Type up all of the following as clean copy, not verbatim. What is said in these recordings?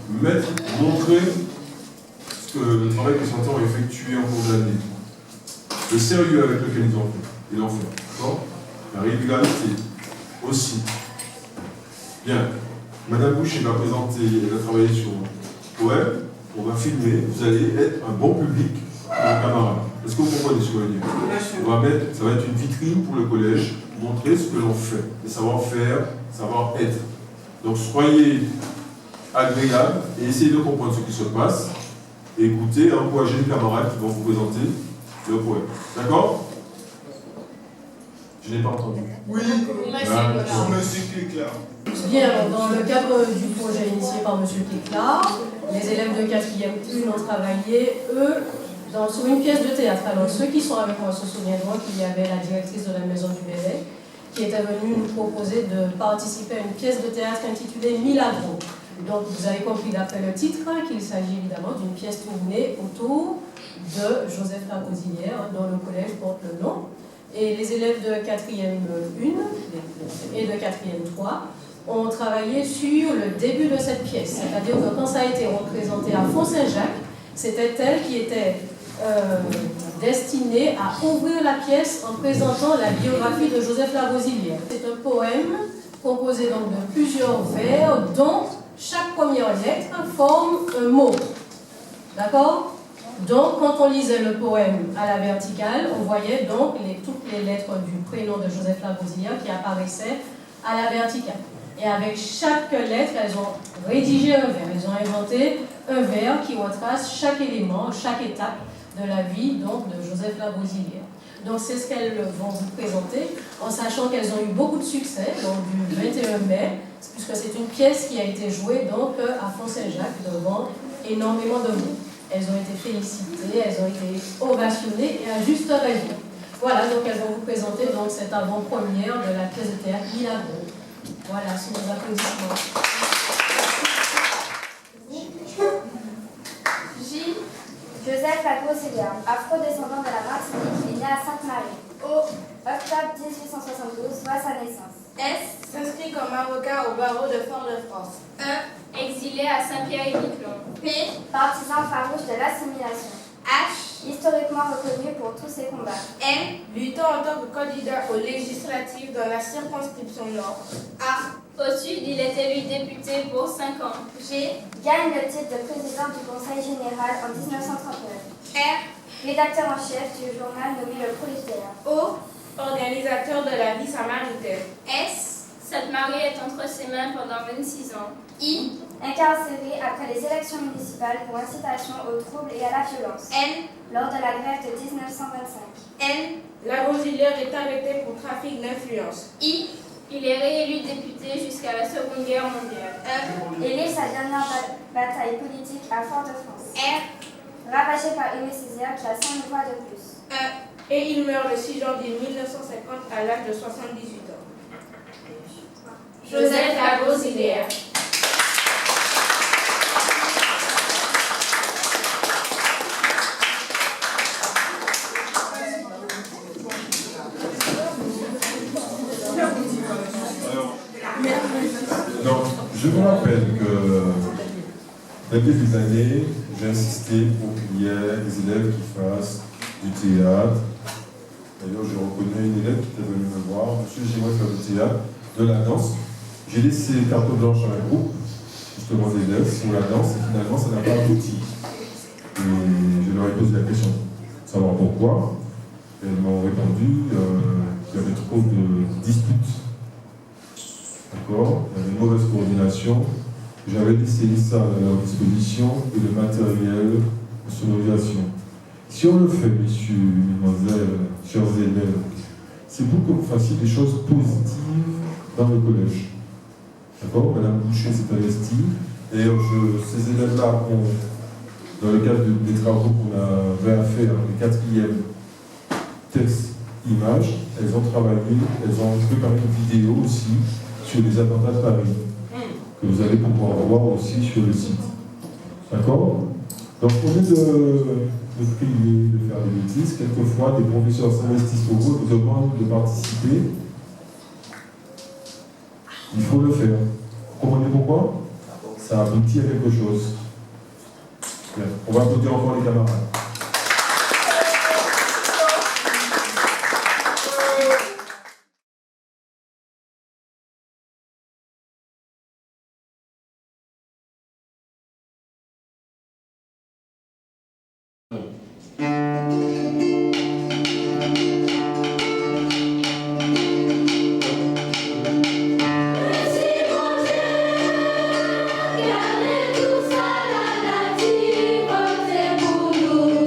montrer ce que le travail que certains ont effectué en cours d'année. Le sérieux avec lequel ils l'ont fait. D'accord ? La régularité aussi. Bien. Madame Boucher va présenter, elle va travailler sur un poème, on va filmer, vous allez être un bon public pour les camarades. Est-ce que vous comprenez ce que je veux dire ? Ça va être une vitrine pour le collège, montrer ce que l'on fait, le savoir-faire, savoir-être. Donc soyez agréables et essayez de comprendre ce qui se passe. Et écoutez, encouragez les camarades qui vont vous présenter le poème. D'accord ? Je n'ai pas entendu. Oui, monsieur Cléclat. Bien, dans le cadre du projet initié par M. Cléclat, les élèves de 4e une ont travaillé, eux, sur une pièce de théâtre. Alors, ceux qui sont avec moi se souviendront qu'il y avait la directrice de la Maison du Bébé qui était venue nous proposer de participer à une pièce de théâtre intitulée Milagro. Donc, vous avez compris d'après le titre qu'il s'agit évidemment d'une pièce tournée autour de Joseph Lagosilière, dont le collège porte le nom. Et les élèves de 4e 1 et de 4e 3 ont travaillé sur le début de cette pièce. C'est-à-dire que quand ça a été représenté à Font-Saint-Jacques, c'était elle qui était destinée à ouvrir la pièce en présentant la biographie de Joseph Lagosilière. C'est un poème composé donc de plusieurs vers dont chaque première lettre forme un mot. D'accord ? Donc, quand on lisait le poème à la verticale, on voyait donc toutes les lettres du prénom de Joseph Lagosilière qui apparaissaient à la verticale. Et avec chaque lettre, elles ont rédigé un vers. Elles ont inventé un vers qui retrace chaque élément, chaque étape de la vie donc, de Joseph Lagosilière. Donc, c'est ce qu'elles vont vous présenter, en sachant qu'elles ont eu beaucoup de succès, donc du 21 mai, puisque c'est une pièce qui a été jouée donc, à Font-Saint-Jacques devant énormément de monde. Elles ont été félicitées, elles ont été ovationnées et à juste raison. Voilà, donc elles vont vous présenter donc, cette avant-première de la pièce de théâtre Milagro. Voilà, sous nos applaudissements. J. Joseph Lagosilière, afro-descendant de la Martinique, est né à Sainte-Marie. O. Octobre 1872, voit sa naissance. S. S'inscrit comme avocat au barreau de Fort-de-France. E. Exilé à Saint-Pierre-et-Miquelon. P. Partisan farouche de l'assimilation. H. Historiquement reconnu pour tous ses combats. N. Luttant en tant que candidat aux législatives dans la circonscription Nord. A. Au Sud, il est élu député pour 5 ans. G. Gagne le titre de président du Conseil général en 1939. R. Rédacteur en chef du journal nommé Le Prolétaire. O. Organisateur de la vie samaritaine. S. Cette mariée est entre ses mains pendant 26 ans. I. Incarcéré après les élections municipales pour incitation aux troubles et à la violence. N. Lors de la grève de 1925. N. Lagosilière est arrêté pour trafic d'influence. I. Il est réélu député jusqu'à la Seconde Guerre mondiale. Il est sa dernière bataille politique à Fort-de-France. R. Ravagé par Aimé Césaire qui a 5 voix de plus. Et il meurt le 6 janvier 1950 à l'âge de 78 ans. Joseph Lagosilière. Donc, je vous rappelle que dès le début de l'année, j'ai insisté pour qu'il y ait des élèves qui fassent du théâtre. D'ailleurs, je reconnais une élève qui était venue me voir. Monsieur, j'aimerais faire du théâtre, de la danse. J'ai laissé carte blanche à un groupe, justement d'élèves, pour la danse, et finalement, ça n'a pas abouti. Et je leur ai posé la question de savoir pourquoi. Et elles m'ont répondu qu'il y avait trop de disputes. D'accord ? Il y avait une mauvaise coordination. J'avais laissé ça à leur disposition et le matériel de sonorisation. Si on le fait, messieurs, mesdemoiselles, chers élèves, c'est pour que vous fassiez des choses positives dans le collège. D'accord ? Madame Boucher s'est investie. D'ailleurs, ces élèves-là dans le cadre des travaux qu'on avait à faire, les 4e textes, images, elles ont travaillé, elles ont préparé une vidéo aussi sur les attentats de Paris, que vous allez pouvoir voir aussi sur le site. D'accord ? Donc, au lieu de prier, de faire des bêtises, quelquefois, des professeurs s'investissent pour vous, vous demandent de participer. Il faut le faire. Vous comprenez pourquoi ? ça aboutit à quelque chose. Bien. On va applaudir encore les camarades. Gardez tout ça, la nature, c'est pour nous.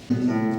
Vous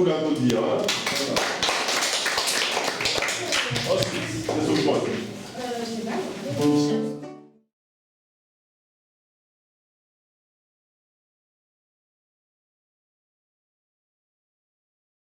l'applaudir. Hein? Ensuite, les autres.